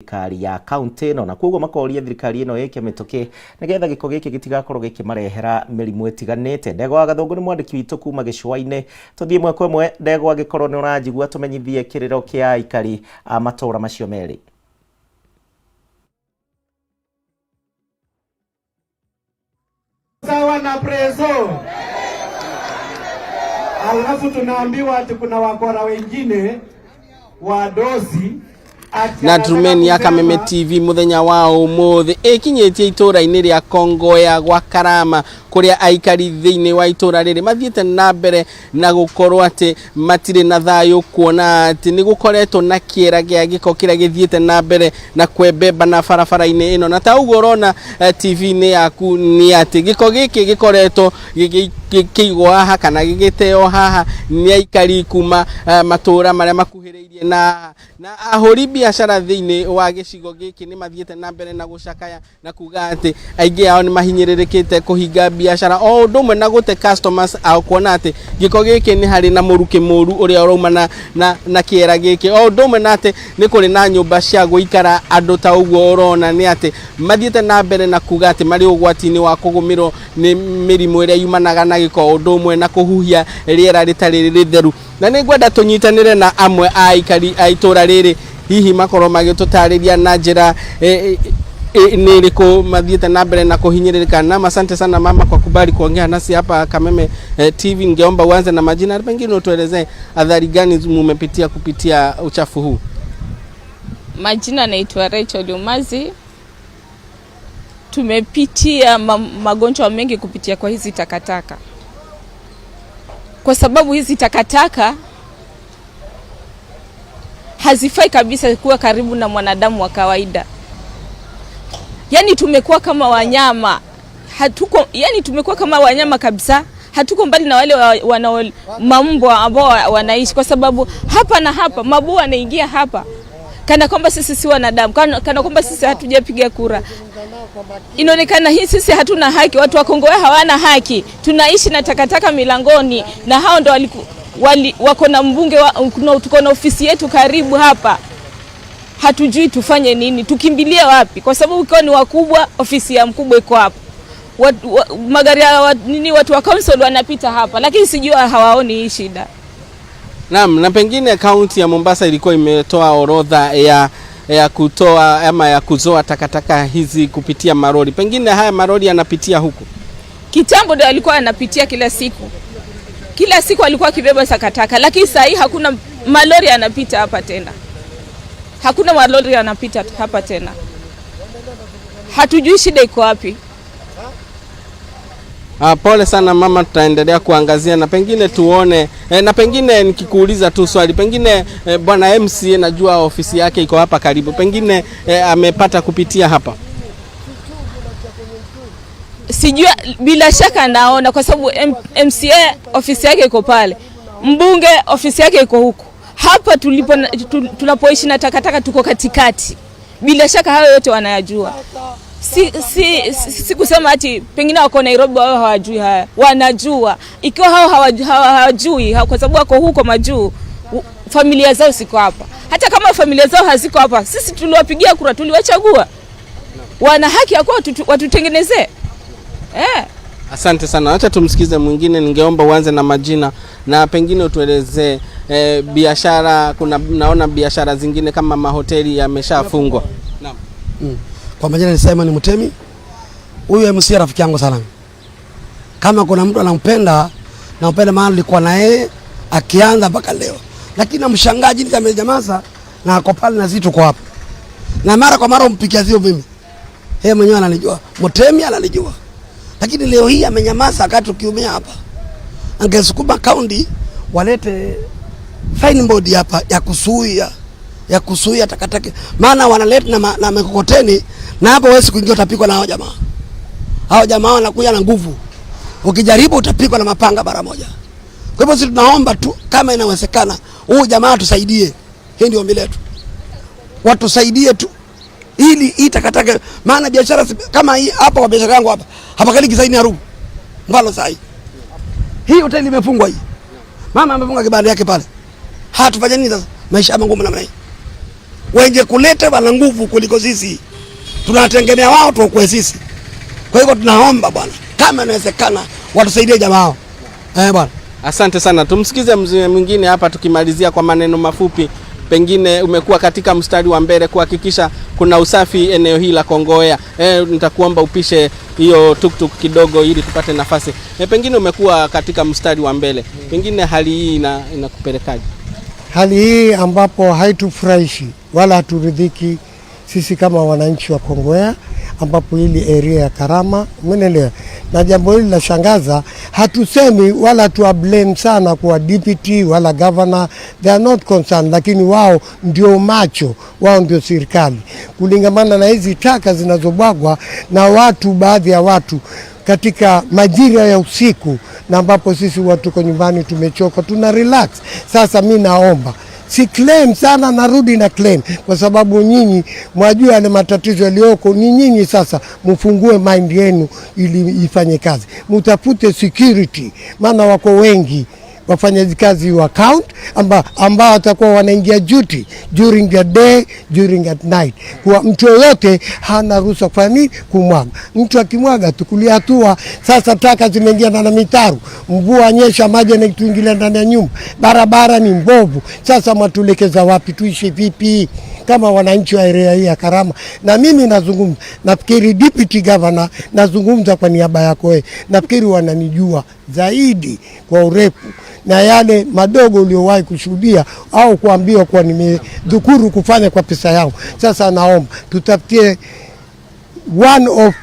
thirikari ya county no na koguo makoria thirikari ino yake metoke nigetha giko giki gitigakorwo gikimarehera mirimu itiganite. Ndegwa Gathungu ni mwandiki witu kuma Gicua-ini. Tuthie mwe kwemwe Ndegwa gikorwo ni urajigua tumenyithie kiriro kia aikari a matura macio meri. Sawa na preso. Alafu tunaambiwa ati kuna wakora wengine wa dosi na Trumeni ya Kameme TV muthenya wa umuthi ikinyetie itura-ini ria Kongoya gwa Karama kuria aikari thiini wa itura riri mathiete na mbere na gukorwo ati matire na thayo kuona ati ni gukoretwo na kiera gia giko kiria githiete na mbere na kwembemba na barabara-ini ino na ta uguo urona TV-ini yaku ni ati giko giki gikoretwo gikigwa haha kana gigiteo haha ni aikari kuma matura maria makuhiriirie na ahuri biashara thiini wa gicigo giki ni mathiete na mbere na gucakaya na kuga ati aingi ao ni mahinyiririkite kuhinga biashara o ndumwe na gute customers au kuona ati giko giki ni hari na muruki muru uria urauma na kiera giki o ndumwe na ati ni kuri na nyumba cia guikara andu ta uguo urona ni ati mathiete na mbere na kuga ati mari ugwati-ini wa kugumirwo ni mirimu iria yumanaga na giko ndumwe na kuhuhia riera ritari ritheru na ni ngwenda tunyitanire na amwe a aikari a itura riri hihi makorwo magitutariria na njira niliko mathiete na mbere na kuhinyiririka. Na asante sana mama kwa kubali kuongea nasi hapa Kameme TV. Ningeomba uanze na majina, pengine utuelezee adhari gani mumepitia kupitia uchafu huu. Majina naitwa Rachel Umazi. Tumepitia magonjwa mengi kupitia kwa hizi takataka, kwa sababu hizi takataka hazifai kabisa kuwa karibu na mwanadamu wa kawaida. Yani tumekuwa kama wanyama, tumekuwa kama wanyama kabisa. Hatuko mbali na wale mambwa ambao wanaishi, kwa sababu hapa na hapa mabua wanaingia hapa kana kwamba sisi si wanadamu, kana kwamba sisi hatujapiga kura. Inaonekana hii sisi hatuna haki, watu wa Kongo hawana haki. Tunaishi na takataka milangoni, na hao ndo wako na mbunge tuko na ofisi yetu karibu hapa. Hatujui tufanye nini, tukimbilie wapi, kwa sababu kwa ni wakubwa, ofisi ya mkubwa iko hapa. Magari ya watu wa council wanapita hapa, lakini sijua hawaoni hii shida. Naam, na pengine kaunti ya Mombasa ilikuwa imetoa orodha ya kutoa ama ya kuzoa takataka hizi kupitia maroli. Pengine haya maroli yanapitia huku. Kitambo ndio alikuwa anapitia kila siku. Kila siku alikuwa kibeba takataka, lakini sasa hii hakuna malori yanapita hapa tena. Hakuna malori yanapita hapa tena. Hatujui shida iko wapi. Pole sana mama, tutaendelea kuangazia na pengine tuone na pengine nikikuuliza tu swali, pengine bwana MCA najua ofisi yake iko hapa karibu, pengine amepata kupitia hapa. Sijua, bila shaka naona, kwa sababu MCA ofisi yake iko pale, mbunge ofisi yake iko huku. Hapa tunapoishi na takataka tuko katikati. Bila shaka hayo yote wanayajua. Si kusema ati pengine wako Nairobi wao hawajui haya. Wanajua. Ikiwa hao hawajui, kwa sababu wako huko majuu, familia zao siko hapa. Hata kama familia zao haziko hapa, sisi tuliwapigia kura, tuliwachagua. Wana haki ya kuwa watutengenezee. Asante sana. Acha tumsikize mwingine. Ningeomba uanze na majina na pengine utuelezee biashara. Naona biashara zingine kama mahoteli yameshafungwa. Naam. Kwa majina ni Simon Mutemi. Huyu MC rafiki yangu sana. Kama kuna mtu anampenda, nampenda maana nilikuwa na yeye akianza mpaka leo. Lakini namshangaa jinsi amenyamaza na ako pale na sisi tuko hapa. Na mara kwa mara umpikia sio mimi. Yeye mwenyewe ananijua. Mutemi ananijua. Lakini leo hii amenyamaza wakati tukiumia hapa. Angesukuma kaunti walete fine board hapa ya kusuia takataka. Maana wanaleta na mkokoteni na hapo wewe kuingia utapikwa na hao jamaa. Hao jamaa wanakuja na nguvu. Ukijaribu utapikwa na mapanga mara moja. Kwa hivyo sisi tunaomba tu kama inawezekana huyu jamaa tusaidie. Hii ndio ombi letu. Watusaidie tu ili hii takataka, maana biashara kama hii hapa kwa biashara yangu hapa kali kisaini ya Rugu. Mfano sahi. Hii hoteli imefungwa hii. Mama amefunga kibanda yake pale. Hatufanye nini sasa? Maisha yangu ngumu namna hii. wenye kuleta wana nguvu kuliko sisi. Tunategemea wao tuokoe sisi. Kwa hivyo tunaomba bwana, kama inawezekana watusaidie jamaa. Bwana. Asante sana. Tumsikize mzee mwingine hapa tukimalizia kwa maneno mafupi. Pengine umekuwa katika mstari wa mbele kuhakikisha kuna usafi eneo hili la Kongowea. Nitakuomba upishe hiyo tuktuk kidogo ili tupate nafasi. Pengine umekuwa katika mstari wa mbele. Pengine hali hii inakupelekaje? Hali hii ambapo haitufurahishi wala haturidhiki sisi kama wananchi wa Kongowea, ambapo hili area ya Karama, umeelewa? Na jambo hili la shangaza, hatusemi wala blame sana kwa deputy wala governor, they are not concerned, lakini wao ndio macho, wao ndio serikali. Kulingamana na hizi taka zinazobwagwa na watu, baadhi ya watu katika majira ya usiku, na ambapo sisi watu kwa nyumbani tumechoka, tuna relax. Sasa mimi naomba, si claim sana, narudi na claim, kwa sababu nyinyi mwajua yale matatizo yaliyoko. Ni nyinyi sasa mfungue mind yenu ili ifanye kazi, mtafute security, maana wako wengi wafanyakazi wa count ambao watakuwa wanaingia duty during the day, during at night. Kwa mtu yote hana ruhusa kufanya nini, kumwaga. Mtu akimwaga tukulia hatua. Sasa taka zimeingia ndani ya mitaro, mvua nyesha, maji yanatuingilia ndani ya nyumba, barabara ni mbovu. Sasa mwatulekeza wapi, tuishi vipi kama wananchi wa area hii ya Karama? Na mimi nazungumza, nafikiri deputy governor, nazungumza kwa niaba yako wewe, nafikiri wananijua zaidi kwa urefu na yale madogo uliowahi kushuhudia au kuambiwa kwa nimedhukuru kufanya kwa pesa yangu. Sasa naomba tutafutie one of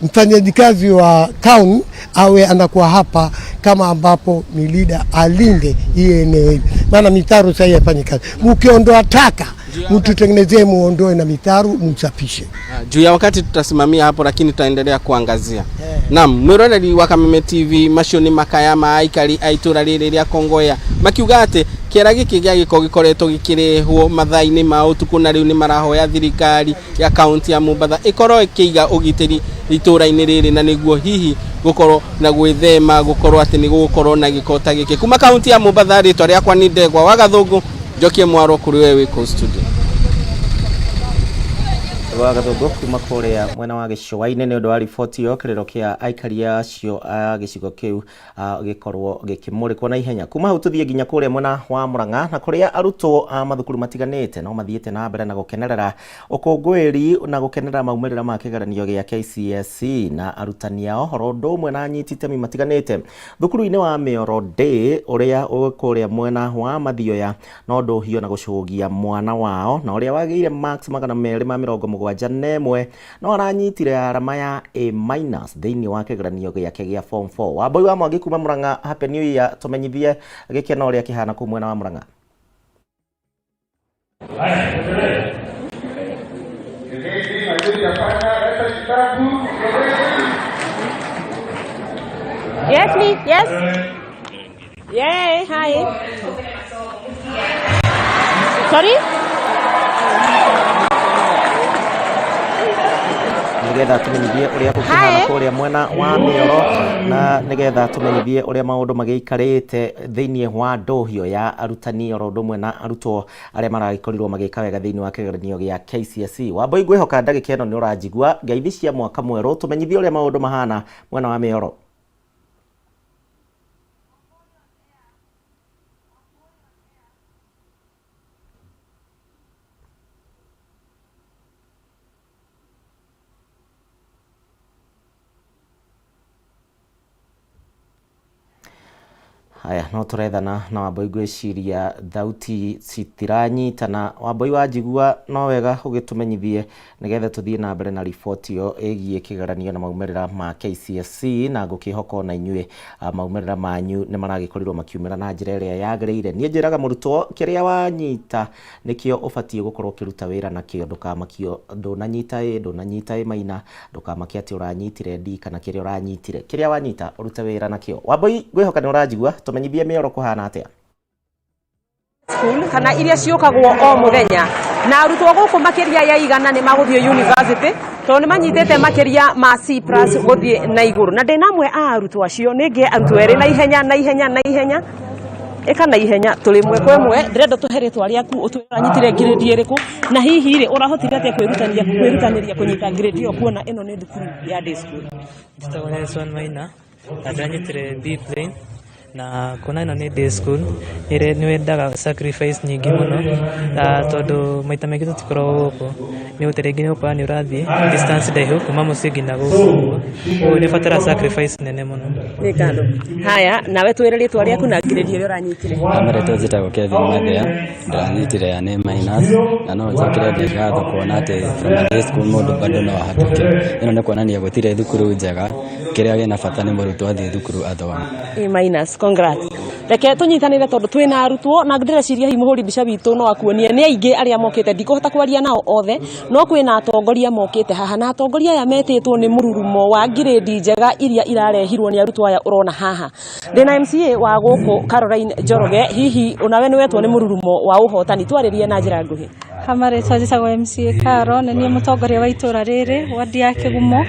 mfanyakazi wa town awe anakuwa hapa, kama ambapo ni leader, alinde hii eneo hili, maana mitaro sasa haifanye kazi. Mkiondoa taka mtutengenezee, muondoe na mitaro msafishe. Juu ya wakati tutasimamia hapo, lakini tutaendelea kuangazia. Naam, mwiroreri wa Kameme TV mashoni makayama aikari aitura riri ria Kongowea makiugate kiera giki gia giko gikoretwo gikirehwo mathaini ma utuku, na riu ni marahoya thirikari ya kaunti ya Mombatha ikorwo ikiiga ugitiri itura-ini riri, na niguo hihi gukorwo na gwithema gukorwo ati ni gukorwo na gikota giki. Kuma kaunti ya Mombatha, ritwa riakwa ni Ndegwa wa Gathungu, Njokie Mwaro kuri we wiko studio. Wa Gathungu kuma kuria mwena wa Gicũa-inĩ nĩ ũndũ wa riboti yo kiriro kia aikari acio a gicigo kiu gikorwo gikimurikwo na ihenya. Kuma hau tuthie nginya kuria mwena wa Murang'a, na kuria arutwo a mathukuru matiganite no mathiete na mbere na gukenerera ukungwiri na gukenerera maumirira ma kigeranio gia KCSE na arutani ao horo ndumwe na anyiti itemi matiganite thukuru-inĩ wa Mioro Day uria ukuria mwena wa Mathioya, no nduhio na gucugia mwana wao na uria wageire marks 271 no aranyitire arama ya A- thĩinĩ wa kĩgeranio gĩake gĩa form 4. Wambui wa Mwangi kuma Murang'a, happy new year, tumenyithie gĩkeno ũrĩa kĩhana kuma mwena wa Murang'a. Yes, me. Yes. Yeah, hi. Sorry? Nigetha tumenyithie uria gukihana kuria mwena wa Mioro, na nigetha tumenyithie uria maundu magiikarite thiini wa ndohio ya arutani oro ndumwe na arutwo aria maragikorirwo magika wega thiini wa kigeranio gia KCSE. Wambui ngwihoka ndagika ino ni uranjigua ngeithi cia mwaka mweru, tumenyithie uria maundu mahana mwena wa Mioro. Haya, no turethana na Wambui gwiciria thauti citiranyitana. Wambui wanjigua no wega ugitumenyithie nigetha tuthie na mbere na riboti yo egie kigeranio na maumirira ma KCSE, na ngukihoko na inyue maumirira manyu ni maragikorirwo makiumira na njira iria yagĩrĩire. Nie njiraga murutwo kiria wanyita nikio ubatie gukorwo kiruta wira nakio, ndukamakio ndunanyita ndunanyita maina, ndukamakia ati uranyitire D kana kiria uranyitire, kiria wanyita uruta wira nakio. Wambui ngwihoka ni uranjigua, tumenyithie Mioro kuhana atia School kana iria ciukagwo o muthenya, na arutwo guku makiria ya igana ni maguthie university to ni manyitete makiria ma C+ guthie na iguru, na ndina mwe a arutwo acio ninge arutwo eri na ihenya ekana ihenya tuli mwe kwa mwe ndirenda tuhere twari aku utwanyitire grade iriku na hihi ri urahotire atia kwirutaniria kunyita grade iyo kuona eno ni thukuru ya day school Tutawala Swan Maina adranyitire B plane na kuna ino ni day school ire ni wendaga sacrifice nyingi muno tondu maita mengi tutikoragwo guku ni uteregi ni kwa ni urathi distance ndaihu kuma musingi na guku ni fatara sacrifice nene muno ni kando haya nawe twire ritwa riaku na grade ire uranyitire amare twajita Kevin Mathea ndiranyitire ya ne minus na no njikire ngatho kuona ati from day school mundu bado no ahatuke ino ni kuonania gutire thukuru njega kiria gina bata ni murutwo athie thukuru athoma minus congrats reke tunyitanire tondu twina arutwo na ndireciria hi muhuri mbica witu no akuonia ni aingi aria mokite ndikuhota kwaria nao othe no kwina atongoria mokite haha na atongoria aya metitwo ni mururumo wa grade njega iria irarehirwo ni arutwo aya urona haha ndina MCA wa guku Caroline Njoroge hihi unawe ni wetwo ni mururumo wa uhotani twaririe na njira nguhi Hamare twajitagwo MCA Karo ni mutongoria wa itura riri wadi ya Kigumo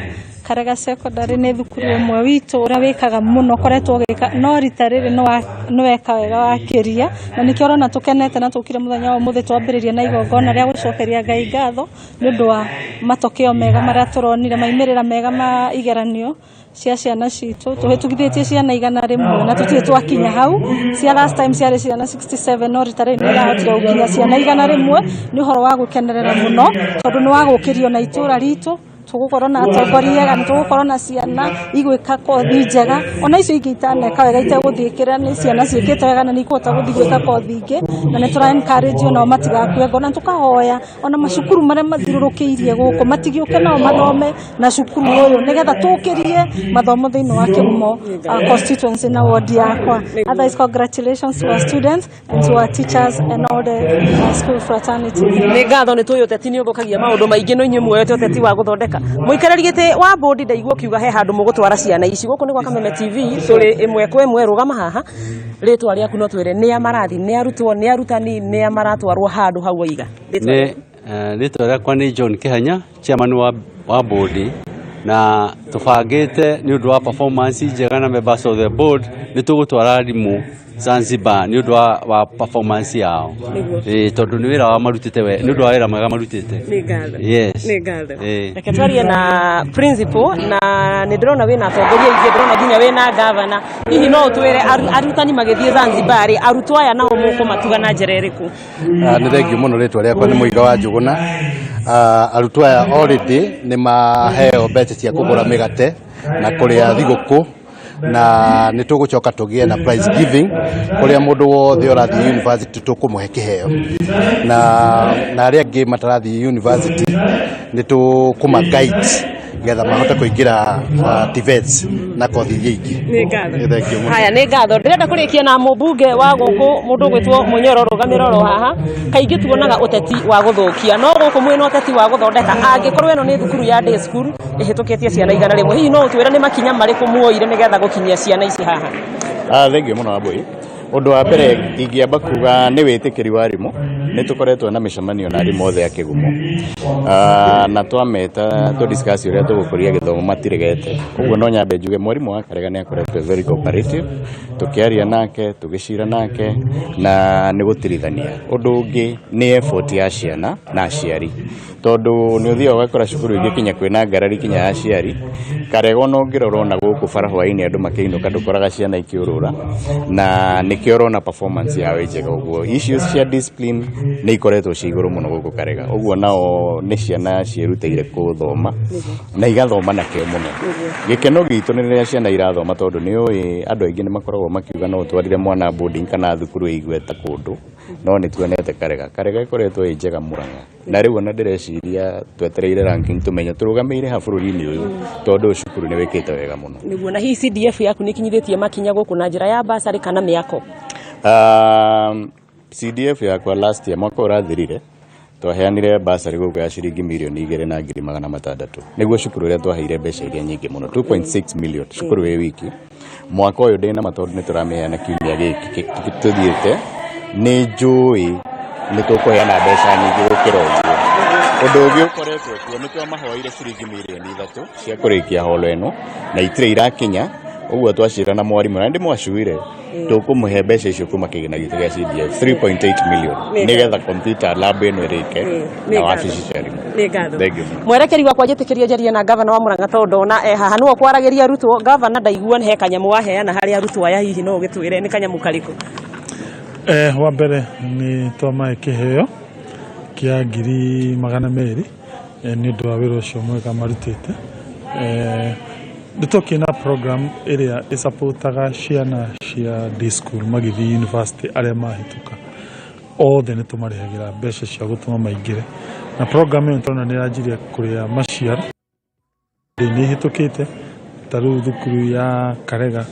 Karega secondary ni thukuru umwe witu ura wikaga muno koretwo gika no rita riri no weka wega wakiria na nikio rona tukenete na tukire muthenya wa muthe twambiriria na igongona ria gucokeria Ngai ngatho ni undu wa matokeo mega maria turonire maimirira mega ma igeranio cia ciana citu tuhitugithitie ciana 100 na tutire twakinya hau cia last time ciare ciana 67 no rita riri ni rahotire gukinya ciana 100 ni uhoro wa gukenerera muno tondu ni wa gukirio na itura ritu tugukorwo na atongoria ega tugukorwo na ciana igwika kothi njega ona icio ingi itaneka wega iteguthikira ni ciana ciikite wega na ni ikota guthi gwika kothi ingi na ni tura encourage ona matigakue ngona tukahoya ona macukuru maria mathirurukiirie guku matigiuke nao mathome na cukuru uyu nigetha tukirie mathomo thiini wa Kigumo constituency na ward yakwa. Otherwise, congratulations to our students and to our teachers and all the school fraternity. Ni ngatho ni tuyo teti ni uthukagia maundu maingi no inyu muoyete teti wa guthondeka muikareri gite wa board ndaigwo kiuga he handu mugutwara ciana ici guku ni kwa Kameme TV turi imwe kwa imwe rugama haha ritwa riaku no twire ni amarathi ni arutwo ni arutani ni amaratwarwo handu hau waiga ni ritwa riakwa ni John Kihanya chairman wa board na tubangite ni undu wa performance njega na members of the board ni tugutwara rimu Zanzibar ni undu wa performance yao tondu ni wira wa marutite we ni undu wa wira mwega marutite ni ngatho yes ni ngatho reke twarie na principal na ni ndirona wina atongoria ingi ndirona nginya wina governor hihi no twire arutani magithie Zanzibar arutwo aya nao muko matuga na njira iriku ni thengiu muno ritwa riakwa ni Muiga wa Njuguna arutwo aya already ni maheo mbeca cia kugura migate na kuria thiguku na ni tugucoka tugie na prize giving kuria mundu wothe urathi university tukumuhe kiheo na aria angi matarathi university ni tukuma guide getha mahote kuingira TVETs na kothi ingi ni ngatho haya ni ngatho ndirenda kurikia na mubunge wa guku mundu gwitwo Munyoro Rugamiroro haha kaingi tuonaga uteti wa guthukia no guku mwina uteti wa guthondeka angikorwo eno ni thukuru ya day school ihitukitie ciana 100 hihi no utwira ni makinya mariku muoire nigetha gukinyia ciana ici haha thengiu muno Wambui undu wa mbere ingiamba kuga ni witikiri wa rimu ni tukoretwo na micemanio na rimu othe ya Kigumo na twameta tu discuss uria tugukuria githomo matiregete uguo no nyambe njuge mwarimu wa Karega ni akoretwo very cooperative tukiaria nake tugicira nake na ni gutirithania undu ungi ni effort ya ciana na aciari tondu ni uthio ugakora cukuru ingi kinya kwina ngarari kinya ya aciari Karega no ngirorwo na guku barahwa-ini andu makiinuka ndukoraga ciana ikiurura na nikio rona performance yao njega uguo issues cia discipline ni ikoretwo ci iguru muno guku Karega uguo nao ni ciana cieruteire kuthoma na igathoma na kio muno gikeno gitu ni riria ciana irathoma tondu ni ui andu aingi ni makoragwo makiuga no twarire mwana boarding kana thukuru igweta kundu no ni tuonete Karega ikoretwo njega Murang'a na riu ona ndireciria twetereire ranking tumenye turugameire ha bururi-ini uyu tondu cukuru ni wikite wega muno niguo na hii CDF yaku ni kinyithitie makinya guku na njira ya basari kana miako CDF yakwa last year mwaka urathirire twaheanire basari guku ya ciringi milioni 2,600,000 niguo cukuru ria twaheire mbeca iria nyingi muno 2.6 million cukuru wi wiki mwaka uyu ndina matondu ni turameana kiumia giki tuthiite ni njui ni tukuheana mbeca nyingi gukira uguo undu ungi ukoretwo kuo ni twamahoire ciringi milioni 3 cia kurikia holo eno na itire irakinya Uguo twacira na mwarimu na ndimwacuire tukumuhe mbeca icio kuma kigina gitu gya CDF 3.8 million nigetha computer lab eno irike na wabici ciarimo ni ngatho mwerekeri wakwa njitikiria njarie na gavana wa Murang'a tondu na haha nuo kwarageria arutwo gavana ndaigua he kanyamu waheana hari arutwo aya hihi no gitwire ni kanyamu kariku wa mbere ni twamae kiheo kia 200,000 ni undu wa wira ucio mwega marutite Nitokina program area isupportaga ciana cia day school magithi university aria mahituka othe nitumarehagira mbeca cia gutuma maingire na program iyo tona ni yajirie kuria maciara ni hitukite taru thukuru ya Karega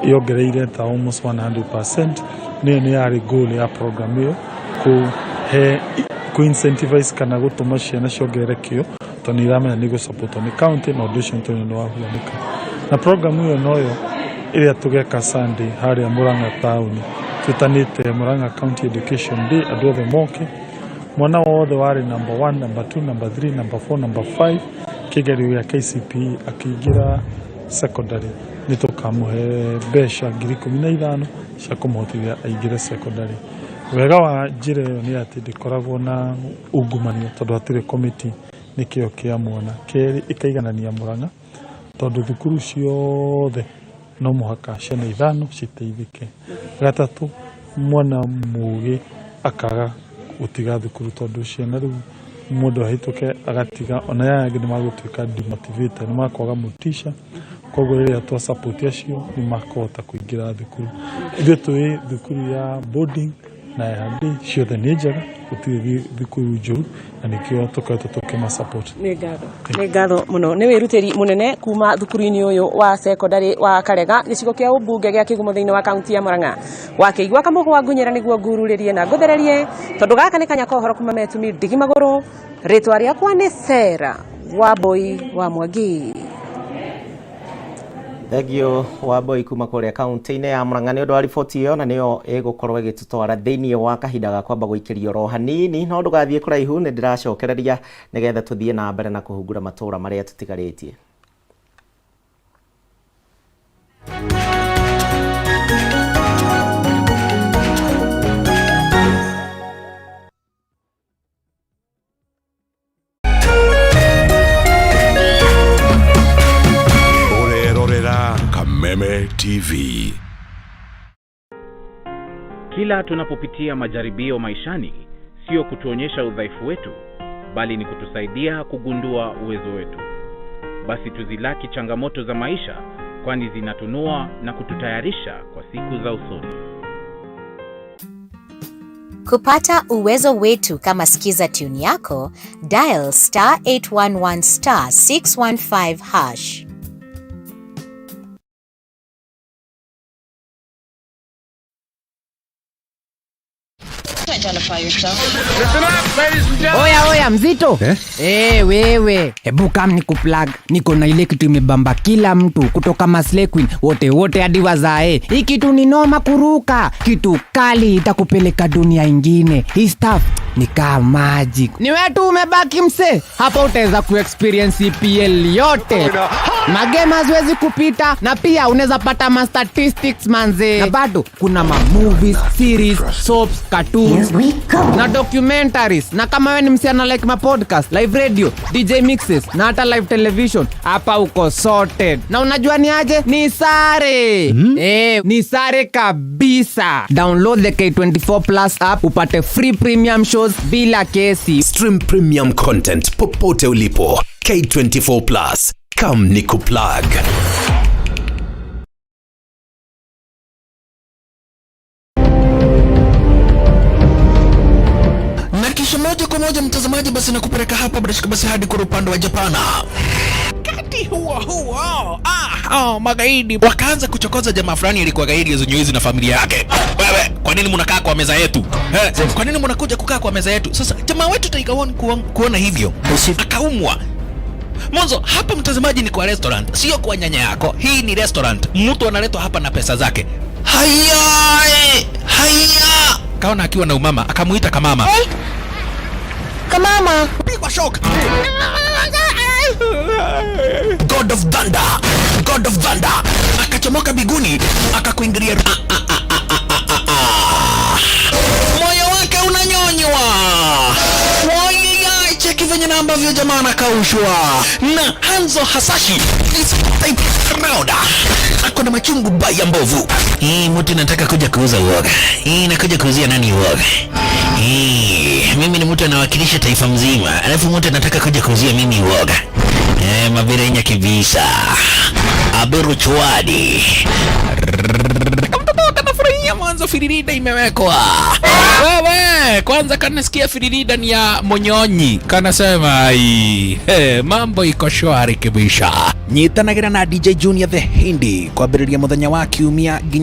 yongereire ta almost 100% ni yari goal ya program iyo ku incentivize kana gutuma ciana ciongererekio toni iramenya ni go support ni county na audition toni no ahuanika na program iyo noyo iria tugeka Sunday haria Murang'a town tutanite Murang'a County Education Day andu othe moke mwana wothe wari number 1 number 2 number 3 number 4 number 5 kigerio ya KCPE akiingira secondary nitukamuhe mbeca 15,000 cia kumuhotithia aingire secondary. Wega wa njira iyo ni ati ndikoragwo na ungumania tondu hatire committee nikio kia mwana keri ikaiganania Murang'a tondu thukuru ciothe no muhaka ciana 5 citeithike. Gatatu mwana mugi akaga gutiga thukuru tondu ciana riu mundu ahituke agatiga ona yangi ni magutuika demotivated ni makwaga mutisha koguo riria twa support acio ni makota kuingira thukuru. Ithuĩ twi thukuru ya boarding na yandi ciothe ni njega gutiri thukuru njuru na nikio tukoretwo tukima support. Ni ngatho muno ni wirutiri munene kuma thukuru-ini uyu wa secondary wa Karega gicigo kia ubunge gia Kigumo thiini wa kaunti ya Murang'a wakeigua kamugo wa ngunyera niguo ngururirie na nguthererie tondu gaka ni kanya kohoro kuma metumi ndigi maguru ritwa riakwa ni Sera Wambui wa Mwangi. Thegio Wambui kuma kuria kaunti-ini ya Murang'a ni undu wa riboti iyo na niyo igukorwo igitutwara thiini wa kahinda ga kwamba guikirio ro hanini no ndugathie kuraihu ni ndiracokereria nigetha tuthie na mbere na kuhungura matura maria tutigaritie. Kameme TV. Kila tunapopitia majaribio maishani, sio kutuonyesha udhaifu wetu, bali ni kutusaidia kugundua uwezo wetu. Basi tuzilaki changamoto za maisha, kwani zinatunua na kututayarisha kwa siku za usoni. Kupata uwezo wetu kama sikiza tune yako, dial *811 *615#. Oya mzito wewe hebu kam nikuplug niko na ile kitu imebamba kila mtu kutoka Maslay Queen wote hadi wazae. Hii kitu ni noma kuruka, kitu kali itakupeleka dunia ingine. Hii stuff ni kama magic. Ni wewe tu umebaki mse hapa, utaweza kuexperience EPL yote, magame haziwezi kupita, na pia unaweza pata ma statistics manze, na bado kuna ma movies, series, soaps, cartoons na documentaries. Na kama wewe ni msiana like ma podcast, live radio, DJ mixes na hata live television, hapa uko sorted. Na unajua ni aje? Ni sare. Ni sare kabisa. Download the K24 Plus app upate free premium shows bila kesi. Stream premium content popote ulipo. K24 Plus. Come nikuplug. Na kisha moja kwa moja mtazamaji, basi nakupeleka hapa basi hadi kwa upande wa Japana. Kati huo magaidi wakaanza kuchokoza jamaa fulani alikuwa gaidi ya Zunyuizi na familia yake. Wewe, kwa nini mnakaa kwa meza yetu? Kwa nini mnakuja kukaa kwa meza yetu? Sasa jamaa wetu Taikawon kuona hivyo akaumwa. Mwanzo hapa mtazamaji ni kwa restaurant, sio kwa nyanya yako. Hii ni restaurant. Mtu analetwa hapa na pesa zake. Haya! Kaona akiwa na umama, akamuita kamama. Kamama, pigwa shock. God of Thunder akachomoka biguni akakuingilia moyo wake unanyonywa. Woi, cheki venye na ambavyo jamaa anakaushwa na Hanzo Hasashi. Rauda ako na machungu baya mbovu. Mtu nataka kuja kuuza uoga. Nakuja kuuzia nani uoga? Mimi ni mtu anawakilisha taifa mzima, alafu mtu anataka kuja kuuzia mimi uoga. Mabirenya kibisa Aberu Chwadi kanafurahia mwanzo. Firirida imewekwa. Wewe kwanza kanasikia firirida ni ya Monyonyi, kanasema mambo iko shwari kibisha. Nyitanagira na DJ Junior the Hindi kwa biriria muthenya wa kiumia.